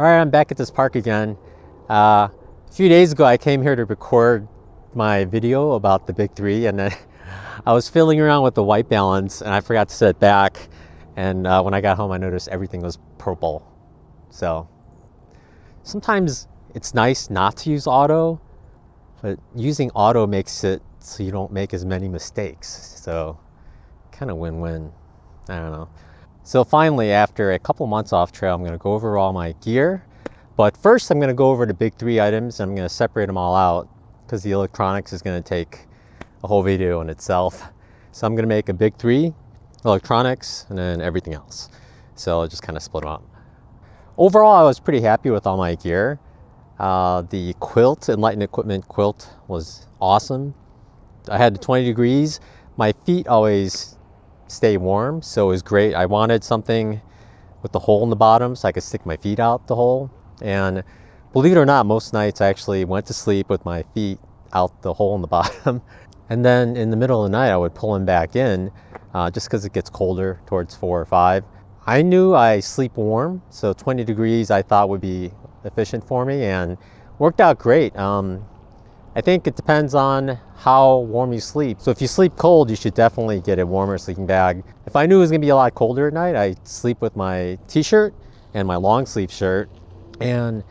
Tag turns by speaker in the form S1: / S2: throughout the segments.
S1: All right, I'm back at this park again. A few days ago, I came here to record my video about the big three, and then I was fiddling around with the white balance, and I forgot to set it back. And when I got home, I noticed everything was purple. So sometimes it's nice not to use auto, but using auto makes it so you don't make as many mistakes. So kind of win-win. I don't know. So finally, after a couple months off trail, I'm going to go over all my gear. But first, I'm going to go over the big three items. I'm going to separate them all out because the electronics is going to take a whole video in itself. So I'm going to make a big three, electronics, and then everything else. So I'll just kind of split them up. Overall, I was pretty happy with all my gear. The Quilt, Enlightened Equipment Quilt, was awesome. I had the 20 degrees. My feet always stay warm, so it was great. I wanted something with the hole in the bottom so I could stick my feet out the hole. And believe it or not, most nights I actually went to sleep with my feet out the hole in the bottom. And then in the middle of the night, I would pull them back in just because it gets colder towards 4 or 5. I knew I sleep warm, so 20 degrees I thought would be efficient for me, and worked out great. I think it depends on how warm you sleep. So if you sleep cold, you should definitely get a warmer sleeping bag. If I knew it was gonna be a lot colder at night, I'd sleep with my t-shirt and my long sleeve shirt. And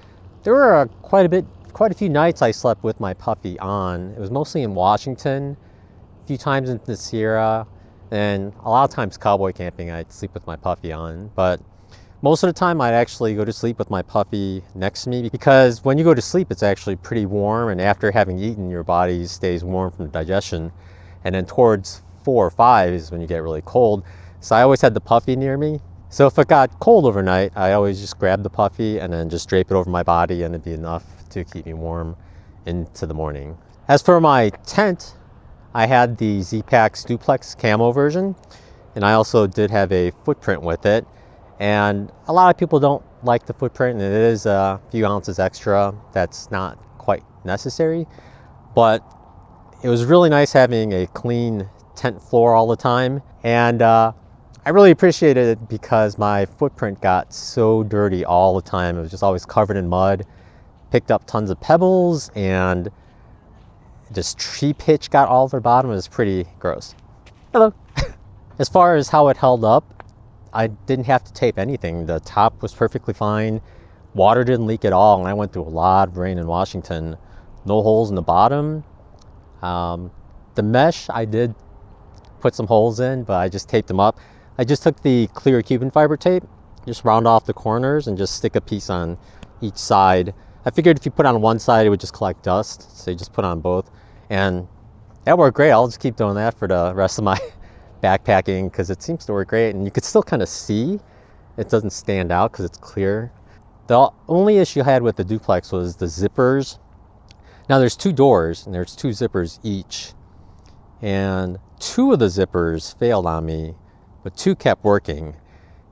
S1: there were quite a few nights I slept with my puffy on. It was mostly in Washington, a few times in the Sierra, and a lot of times cowboy camping, I'd sleep with my puffy on. But most of the time, I'd actually go to sleep with my puffy next to me, because when you go to sleep, it's actually pretty warm, and after having eaten, your body stays warm from digestion. And then towards 4 or 5 is when you get really cold. So I always had the puffy near me. So if it got cold overnight, I always just grab the puffy and then just drape it over my body, and it'd be enough to keep me warm into the morning. As for my tent, I had the ZPacks Duplex Camo version, and I also did have a footprint with it. And a lot of people don't like the footprint, and it is a few ounces extra. That's not quite necessary, but it was really nice having a clean tent floor all the time. And I really appreciated it because my footprint got so dirty all the time. It was just always covered in mud, picked up tons of pebbles, and just tree pitch got all over the bottom. It was pretty gross. Hello. As far as how it held up, I didn't have to tape anything. The top was perfectly fine. Water didn't leak at all, and I went through a lot of rain in Washington. No holes in the bottom. The mesh, I did put some holes in, but I just taped them up. I just took the clear Cuban fiber tape, just round off the corners and just stick a piece on each side. I figured if you put on one side, it would just collect dust, so you just put on both. And that worked great. I'll just keep doing that for the rest of my backpacking because it seems to work great, and you could still kind of see. It doesn't stand out because it's clear. The only issue I had with the Duplex was the zippers. Now there's 2 doors and there's 2 zippers each, and 2 of the zippers failed on me, but 2 kept working.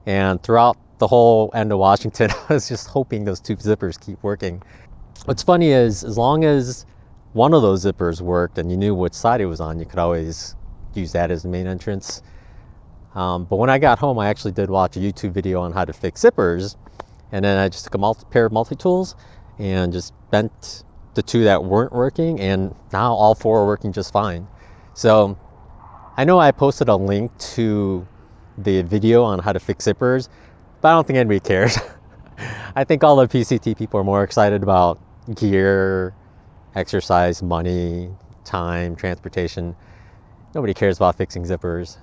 S1: And throughout the whole end of Washington, I was just hoping those 2 zippers keep working. What's funny is, as long as one of those zippers worked and you knew which side it was on, you could always use that as the main entrance. But when I got home, I actually did watch a YouTube video on how to fix zippers, and then I just took a pair of multi-tools and just bent the 2 that weren't working, and now all 4 are working just fine. So I know I posted a link to the video on how to fix zippers, but I don't think anybody cares. I think all the PCT people are more excited about gear, exercise, money, time, transportation. Nobody cares about fixing zippers.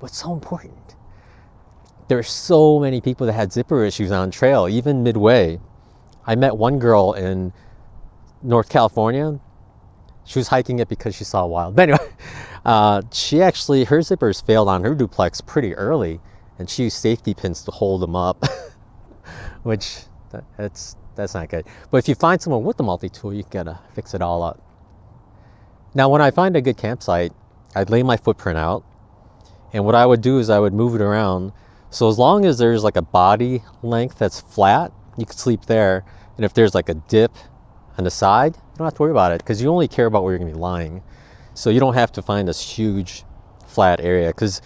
S1: What's so important? There are so many people that had zipper issues on trail, even midway. I met one girl in North California. She was hiking it because she saw a wild. But anyway, she actually, her zippers failed on her Duplex pretty early, and she used safety pins to hold them up, which that's not good. But if you find someone with the multi-tool, you gotta fix it all up. Now, when I find a good campsite, I'd lay my footprint out, and what I would do is I would move it around. So as long as there's like a body length that's flat, you could sleep there. And if there's like a dip on the side, you don't have to worry about it because you only care about where you're gonna be lying. So you don't have to find this huge flat area, because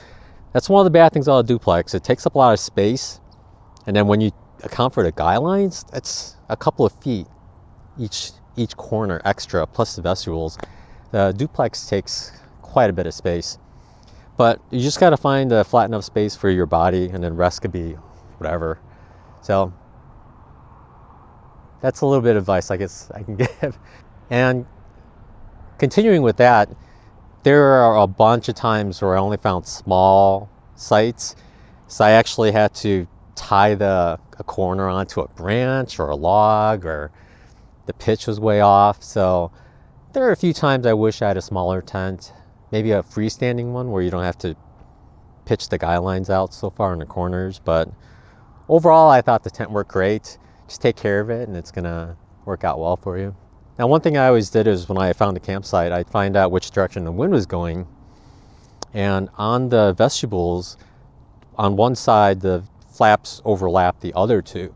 S1: that's one of the bad things about a Duplex. It takes up a lot of space, and then when you account for the guy lines, that's a couple of feet each corner extra, plus the vestibules. The duplex takes quite a bit of space, but you just got to find a flat enough space for your body, and then rest could be whatever. So that's a little bit of advice I guess I can give. And continuing with that, there are a bunch of times where I only found small sites, so I actually had to tie a corner onto a branch or a log, or the pitch was way off. So there are a few times I wish I had a smaller tent, maybe a freestanding one where you don't have to pitch the guy lines out so far in the corners. But overall, I thought the tent worked great. Just take care of it and it's gonna work out well for you. Now, one thing I always did is when I found a campsite, I'd find out which direction the wind was going, and on the vestibules, on one side the flaps overlap the other two,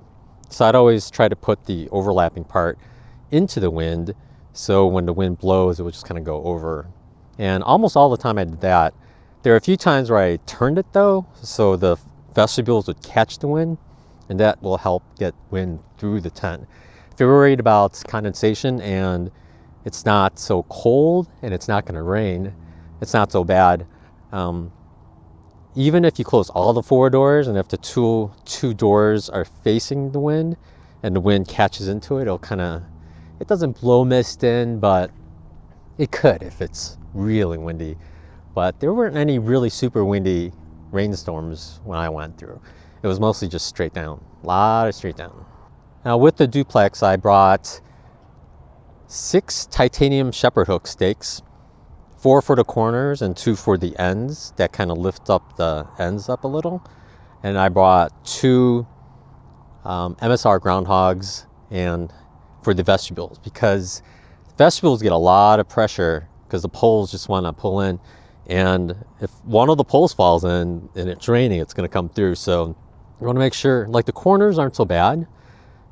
S1: so I'd always try to put the overlapping part into the wind, so when the wind blows it would just kind of go over. And almost all the time I did that. There are a few times where I turned it though, so the vestibules would catch the wind, and that will help get wind through the tent. If you're worried about condensation and it's not so cold and it's not going to rain, it's not so bad. Even if you close all the 4 doors, and if the two doors are facing the wind and the wind catches into it, it doesn't blow mist in, but it could if it's really windy. But there weren't any really super windy rainstorms when I went through. It was mostly just straight down, a lot of straight down. Now with the duplex, I brought 6 titanium shepherd hook stakes, 4 for the corners and 2 for the ends that kind of lift up the ends up a little. And I brought 2 MSR groundhogs and for the vestibules, because vestibules get a lot of pressure because the poles just want to pull in, and if one of the poles falls in and it's raining, it's going to come through. So you want to make sure, like, the corners aren't so bad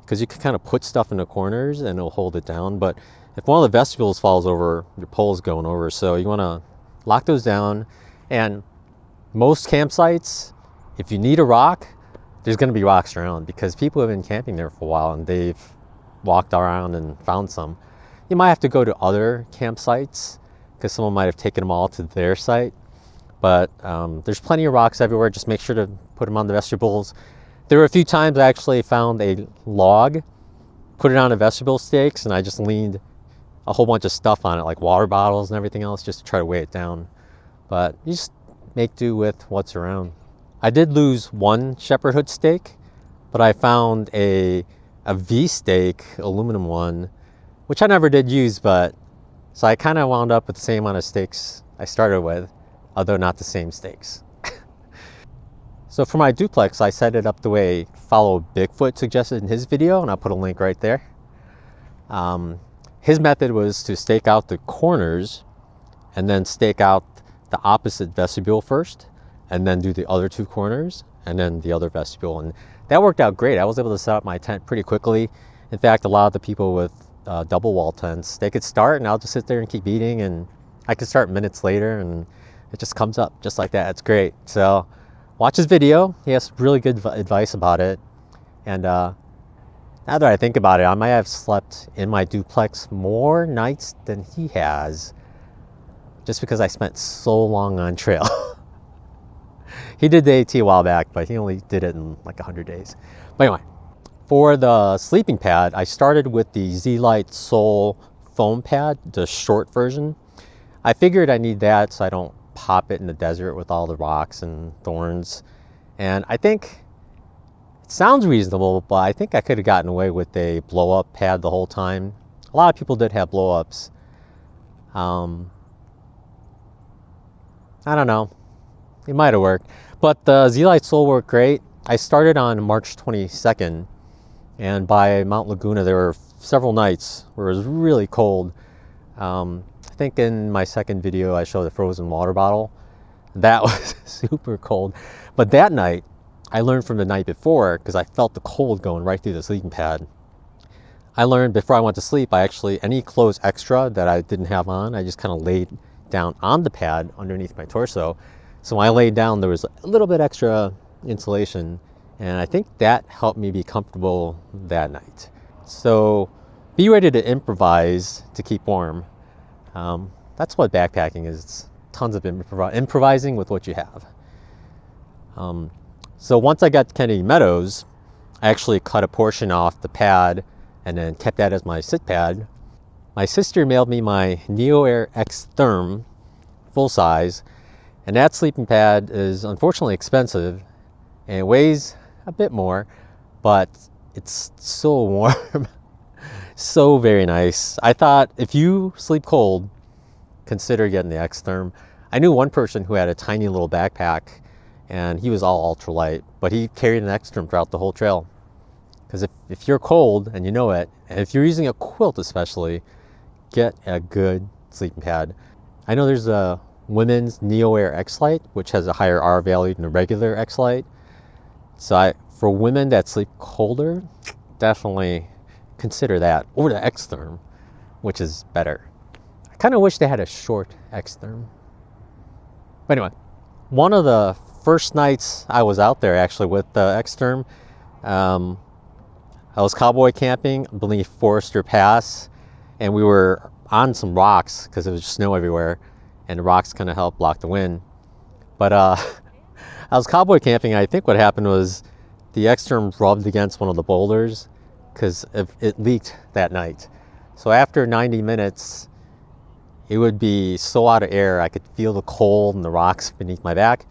S1: because you can kind of put stuff in the corners and it'll hold it down, but if one of the vestibules falls over, your pole's going over. So you want to lock those down. And most campsites, if you need a rock, there's going to be rocks around, because people have been camping there for a while and they've walked around and found some. You might have to go to other campsites because someone might have taken them all to their site, but there's plenty of rocks everywhere. Just make sure to put them on the vestibules. There were a few times I actually found a log, put it on the vestibule stakes, and I just leaned a whole bunch of stuff on it, like water bottles and everything else, just to try to weigh it down. But you just make do with what's around. I did lose 1 shepherd hook stake, but I found a V stake, aluminum one, which I never did use, but so I kind of wound up with the same amount of stakes I started with, although not the same stakes. So for my duplex, I set it up the way Follow Bigfoot suggested in his video, and I'll put a link right there. His method was to stake out the corners and then stake out the opposite vestibule first, and then do the other 2 corners and then the other vestibule. And that worked out great. I was able to set up my tent pretty quickly. In fact, a lot of the people with double wall tents, they could start and I'll just sit there and keep eating, and I could start minutes later and it just comes up just like that. It's great. So watch his video. He has really good advice about it. And now that I think about it, I might have slept in my duplex more nights than he has, just because I spent so long on trail. He did the AT a while back, but he only did it in like 100 days. But anyway, for the sleeping pad, I started with the Z-Lite Soul foam pad, the short version. I figured I need that so I don't pop it in the desert with all the rocks and thorns. And I think it sounds reasonable, but I think I could have gotten away with a blow-up pad the whole time. A lot of people did have blow-ups. I don't know. It might have worked. But the Z-Lite Soul worked great. I started on March 22nd, and by Mount Laguna there were several nights where it was really cold. I think in my second video I showed the frozen water bottle. That was super cold. But that night, I learned from the night before, because I felt the cold going right through the sleeping pad. I learned before I went to sleep, any clothes extra that I didn't have on, I just kind of laid down on the pad underneath my torso. So when I laid down, there was a little bit extra insulation, And I think that helped me be comfortable that night. So be ready to improvise to keep warm. That's what backpacking is. It's tons of improvising with what you have. So once I got to Kennedy Meadows, I actually cut a portion off the pad and then kept that as my sit pad. My sister mailed me my NeoAir X Therm full size, and that sleeping pad is unfortunately expensive and it weighs a bit more, but it's so warm. So very nice. I thought if you sleep cold, consider getting the X Therm. I knew one person who had a tiny little backpack and he was all ultralight, but he carried an X Therm throughout the whole trail. Because if you're cold and you know it, and if you're using a quilt especially, get a good sleeping pad. I know there's a women's NeoAir X Lite, which has a higher R value than the regular X Lite. So for women that sleep colder, definitely consider that, or the X Therm, which is better. I kind of wish they had a short X Therm. But anyway, one of the first nights I was out there actually with the X Therm, I was cowboy camping beneath Forester Pass, and we were on some rocks because it was snow everywhere, and the rocks kind of help block the wind. But I was cowboy camping. I think what happened was the X Therm rubbed against one of the boulders because it leaked that night. So after 90 minutes, it would be so out of air. I could feel the cold and the rocks beneath my back.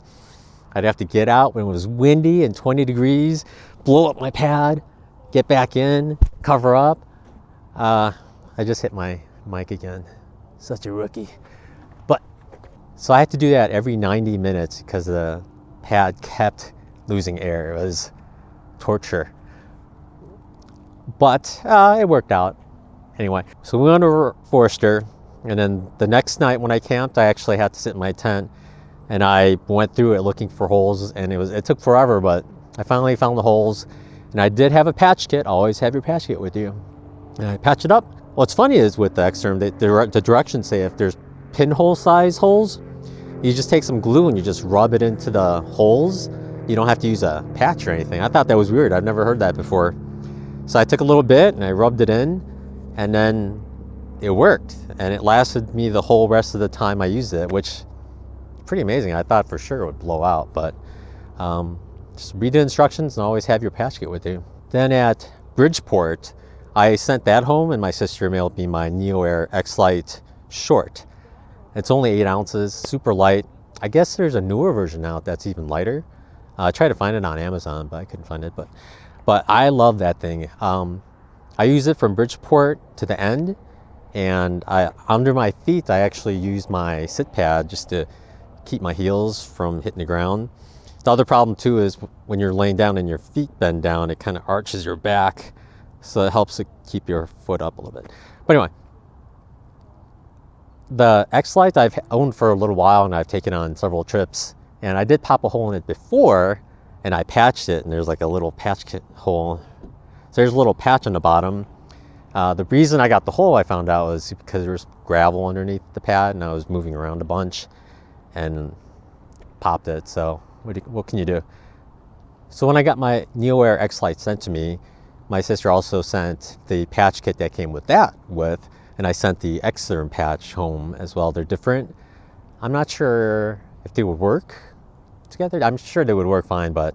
S1: I'd have to get out when it was windy and 20 degrees, blow up my pad, get back in, cover up. I just hit my mic again. Such a rookie. But so I had to do that every 90 minutes because the pad kept losing air. It was torture. But it worked out. Anyway, so we went over Forester, and then the next night when I camped, I actually had to sit in my tent, and I went through it looking for holes, and it took forever, but I finally found the holes. And I did have a patch kit. Always have your patch kit with you. And I patch it up. What's funny is with the X Therm, the directions say if there's pinhole size holes, you just take some glue and you just rub it into the holes. You don't have to use a patch or anything. I thought that was weird. I've never heard that before. So I took a little bit and I rubbed it in, and then it worked. And it lasted me the whole rest of the time I used it, which is pretty amazing. I thought for sure it would blow out, but just read the instructions and always have your patch kit with you. Then at Bridgeport, I sent that home, and my sister mailed me my NeoAir X Lite Short. It's only 8 ounces, super light. I guess there's a newer version out that's even lighter. I tried to find it on Amazon, but I couldn't find it. But I love that thing. I use it from Bridgeport to the end, and under my feet, I actually use my sit pad just to keep my heels from hitting the ground. The other problem too is when you're laying down and your feet bend down, it kind of arches your back, so it helps to keep your foot up a little bit. But anyway, the X Lite I've owned for a little while, and I've taken on several trips, and I did pop a hole in it before, and I patched it, and there's like a little patch kit hole. So there's a little patch on the bottom. The reason I got the hole, I found out, was because there was gravel underneath the pad, and I was moving around a bunch and popped it. So what can you do? So when I got my NeoAir X Lite sent to me, my sister also sent the patch kit that came with and I sent the X Therm patch home as well. They're different. I'm not sure if they would work together. I'm sure they would work fine, but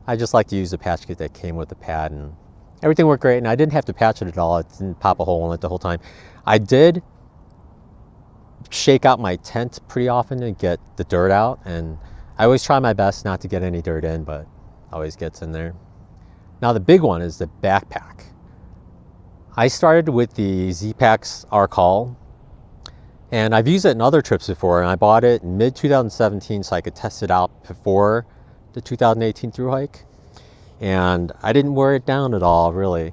S1: I just like to use the patch kit that came with the pad, and everything worked great, and I didn't have to patch it at all. It didn't pop a hole in it the whole time. I did shake out my tent pretty often to get the dirt out, and I always try my best not to get any dirt in, but always gets in there. Now the big one is the backpack. I started with the ZPacks Arcall, and I've used it in other trips before, and I bought it in mid-2017 so I could test it out before the 2018 through hike, and I didn't wear it down at all, really.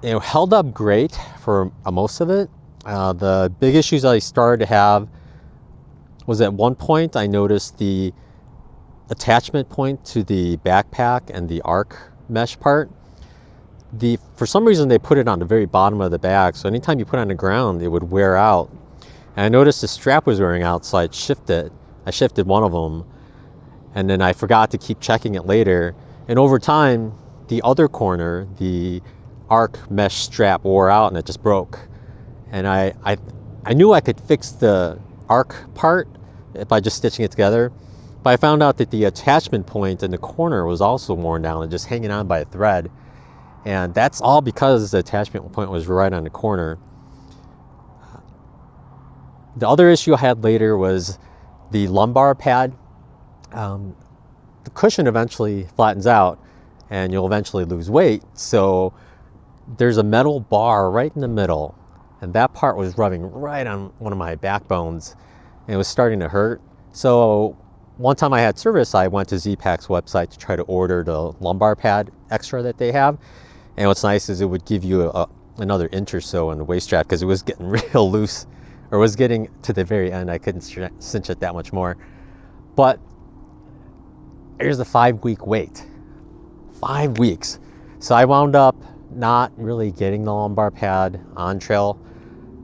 S1: It held up great for most of it. The big issues I started to have was at one point I noticed the attachment point to the backpack and the arc mesh part. For some reason they put it on the very bottom of the bag, so anytime you put it on the ground it would wear out. And I noticed the strap was wearing out, so I shifted one of them, and then I forgot to keep checking it later. And over time, the other corner, the arc mesh strap, wore out and it just broke. And I knew I could fix the arc part by just stitching it together, but I found out that the attachment point in the corner was also worn down and just hanging on by a thread. And that's all because the attachment point was right on the corner. The other issue I had later was the lumbar pad. The cushion eventually flattens out and you'll eventually lose weight. So there's a metal bar right in the middle, and that part was rubbing right on one of my backbones and it was starting to hurt. So one time I had service, I went to ZPacks website to try to order the lumbar pad extra that they have. And what's nice is it would give you another inch or so in the waist strap, because it was getting real loose, or was getting to the very end. I couldn't cinch it that much more. But here's a 5-week wait. 5 weeks. So I wound up not really getting the lumbar pad on trail.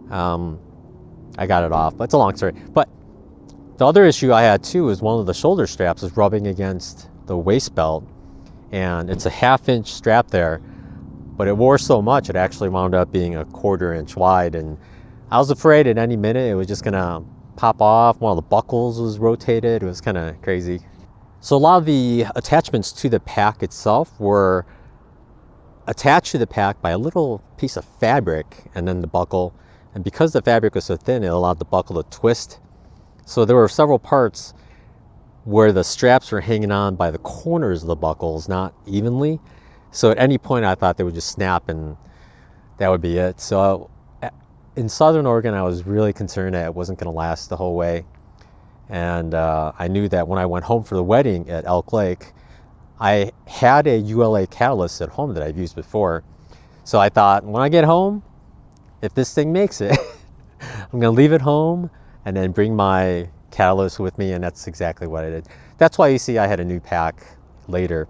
S1: I got it off, but it's a long story. But the other issue I had too is one of the shoulder straps was rubbing against the waist belt, and it's a 1/2 inch strap there, but it wore so much it actually wound up being a 1/4 inch wide, and I was afraid at any minute it was just gonna pop off. One of the buckles was rotated. It was kind of crazy. So a lot of the attachments to the pack itself were attached to the pack by a little piece of fabric and then the buckle. And because the fabric was so thin, it allowed the buckle to twist. So there were several parts where the straps were hanging on by the corners of the buckles, not evenly. So at any point I thought they would just snap and that would be it. So in Southern Oregon, I was really concerned that it wasn't going to last the whole way. And I knew that when I went home for the wedding at Elk Lake, I had a ULA Catalyst at home that I've used before. So I thought, when I get home, if this thing makes it, I'm going to leave it home and then bring my Catalyst with me. And that's exactly what I did. That's why you see I had a new pack later.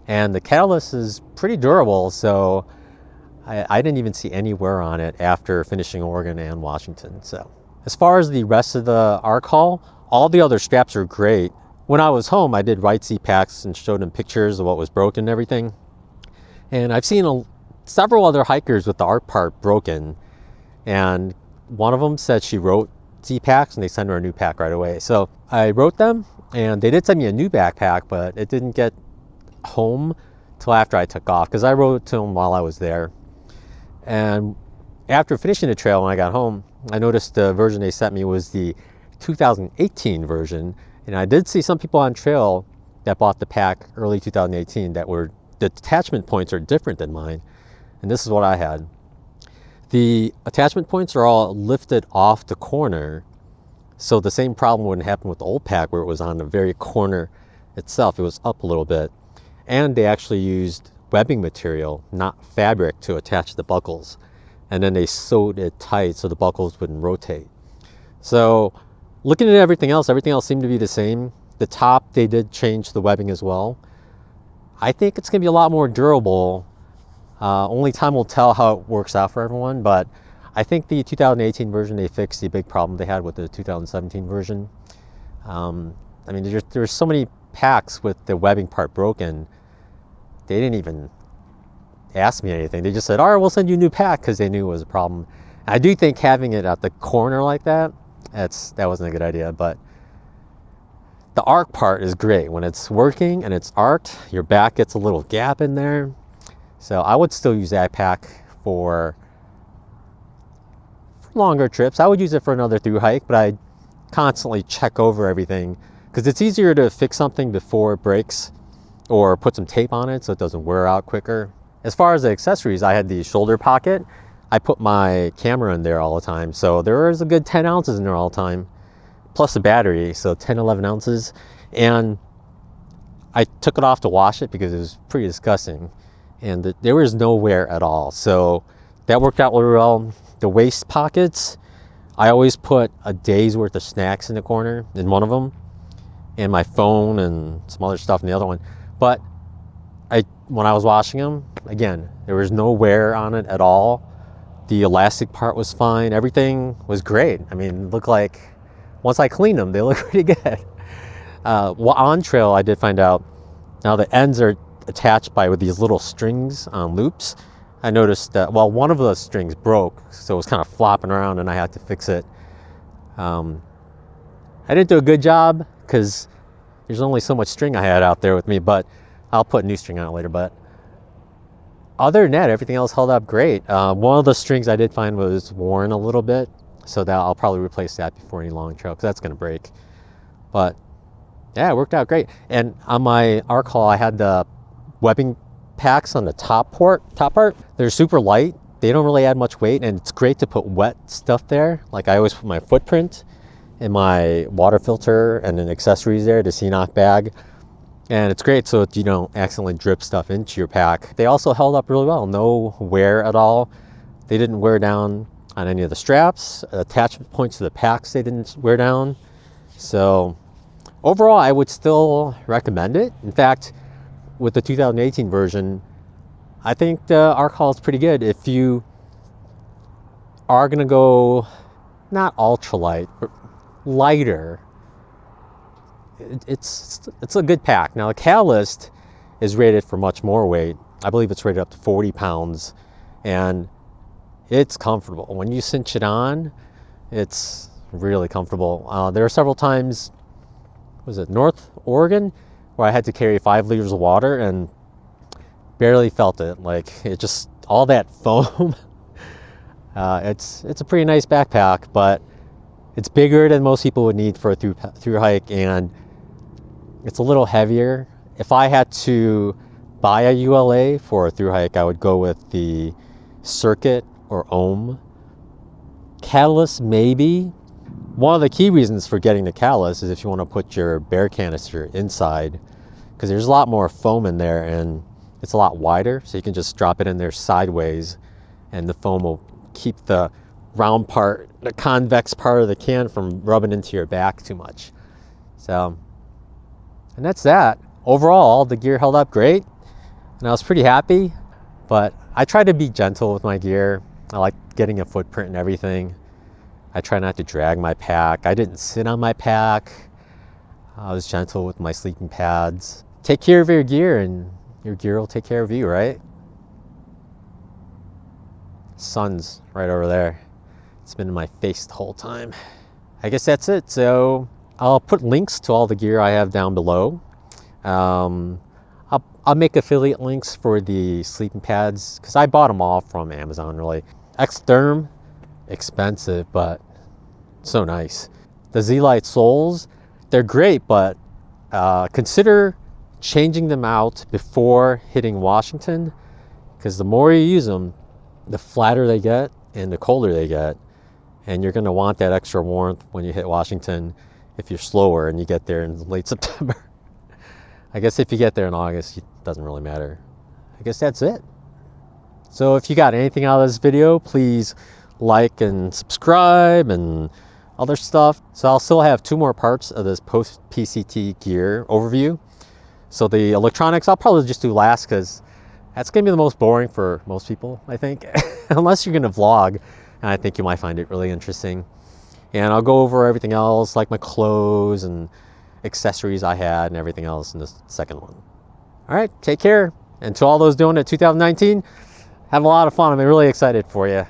S1: And the Catalyst is pretty durable, so I didn't even see any wear on it after finishing Oregon and Washington. So as far as the rest of the arc haul, all the other straps are great. When I was home, I did write ZPacks and showed them pictures of what was broken and everything. And I've seen several other hikers with the arc part broken. And one of them said she wrote ZPacks and they sent her a new pack right away. So I wrote them and they did send me a new backpack, but it didn't get home till after I took off, because I wrote it to them while I was there. And after finishing the trail, when I got home, I noticed the version they sent me was the 2018 version. And I did see some people on trail that bought the pack early 2018 that were, the attachment points are different than mine. And this is what I had. The attachment points are all lifted off the corner. So the same problem wouldn't happen with the old pack where it was on the very corner itself. It was up a little bit. And they actually used webbing material, not fabric, to attach the buckles. And then they sewed it tight so the buckles wouldn't rotate. So looking at everything else seemed to be the same. The top, they did change the webbing as well. I think it's going to be a lot more durable. Only time will tell how it works out for everyone, but I think the 2018 version, they fixed the big problem they had with the 2017 version. I mean, there's so many packs with the webbing part broken. They didn't even ask me anything. They just said, all right, we'll send you a new pack, because they knew it was a problem. I do think having it at the corner like that, that wasn't a good idea. But the arc part is great. When it's working and it's arced, your back gets a little gap in there. So I would still use that pack for longer trips. I would use it for another through hike, but I constantly check over everything, because it's easier to fix something before it breaks or put some tape on it so it doesn't wear out quicker. As far as the accessories, I had the shoulder pocket. I put my camera in there all the time. So there is a good 10 ounces in there all the time, plus the battery. So 10, 11 ounces. And I took it off to wash it because it was pretty disgusting. And there was no wear at all. So that worked out really well. The waist pockets, I always put a day's worth of snacks in the corner in one of them, and my phone and some other stuff in the other one. But when I was washing them, again, there was no wear on it at all. The elastic part was fine. Everything was great. I mean, it looked like, once I cleaned them, they look pretty good. Well, on trail, I did find out now the ends are attached with these little strings on loops. I noticed that, well, one of those strings broke, so it was kind of flopping around and I had to fix it. I didn't do a good job because there's only so much string I had out there with me, but I'll put new string on it later. But other than that, everything else held up great. One of the strings I did find was worn a little bit, so that I'll probably replace that before any long trail because that's going to break. But yeah, it worked out great. And on my arc haul, I had the webbing packs on the top part. They're super light. They don't really add much weight, and it's great to put wet stuff there. Like I always put my footprint in my water filter and then accessories there, the CNOC bag. And it's great so you don't accidentally drip stuff into your pack. They also held up really well. No wear at all. They didn't wear down on any of the straps. Attachment points to the packs, they didn't wear down. So overall, I would still recommend it. In fact, with the 2018 version, I think the arc haul is pretty good. If you are gonna go not ultralight, but lighter, it's a good pack. Now the Catalyst is rated for much more weight. I believe it's rated up to 40 pounds, and it's comfortable. When you cinch it on, it's really comfortable. There are several times, was it North Oregon, where I had to carry 5 liters of water and barely felt it. Like it just, all that foam. It's a pretty nice backpack, but it's bigger than most people would need for a through hike, and it's a little heavier. If I had to buy a ULA for a through hike, I would go with the Circuit or Ohm. Catalyst, maybe. One of the key reasons for getting the Catalyst is if you want to put your bear canister inside, because there's a lot more foam in there and it's a lot wider, so you can just drop it in there sideways and the foam will keep the round part, the convex part of the can, from rubbing into your back too much. So, and that's that. Overall, the gear held up great and I was pretty happy, but I try to be gentle with my gear. I like getting a footprint and everything. I try not to drag my pack. I didn't sit on my pack. I was gentle with my sleeping pads. Take care of your gear and your gear will take care of you, right? Sun's right over there. It's been in my face the whole time. I guess that's it. So I'll put links to all the gear I have down below. I'll make affiliate links for the sleeping pads because I bought them all from Amazon, really. X-Therm, expensive, but so nice. The Z-Lite soles, they're great, but consider changing them out before hitting Washington, because the more you use them, the flatter they get and the colder they get, and you're going to want that extra warmth when you hit Washington if you're slower and you get there in late September. I guess if you get there in August, it doesn't really matter. I guess that's it. So if you got anything out of this video, please like and subscribe and other stuff. So I'll still have 2 more parts of this post PCT gear overview. So the electronics I'll probably just do last because that's gonna be the most boring for most people, I think. Unless you're gonna vlog, and I think you might find it really interesting. And I'll go over everything else, like my clothes and accessories I had and everything else in this second one. All right, take care. And to all those doing it 2019, have a lot of fun. I'm really excited for you.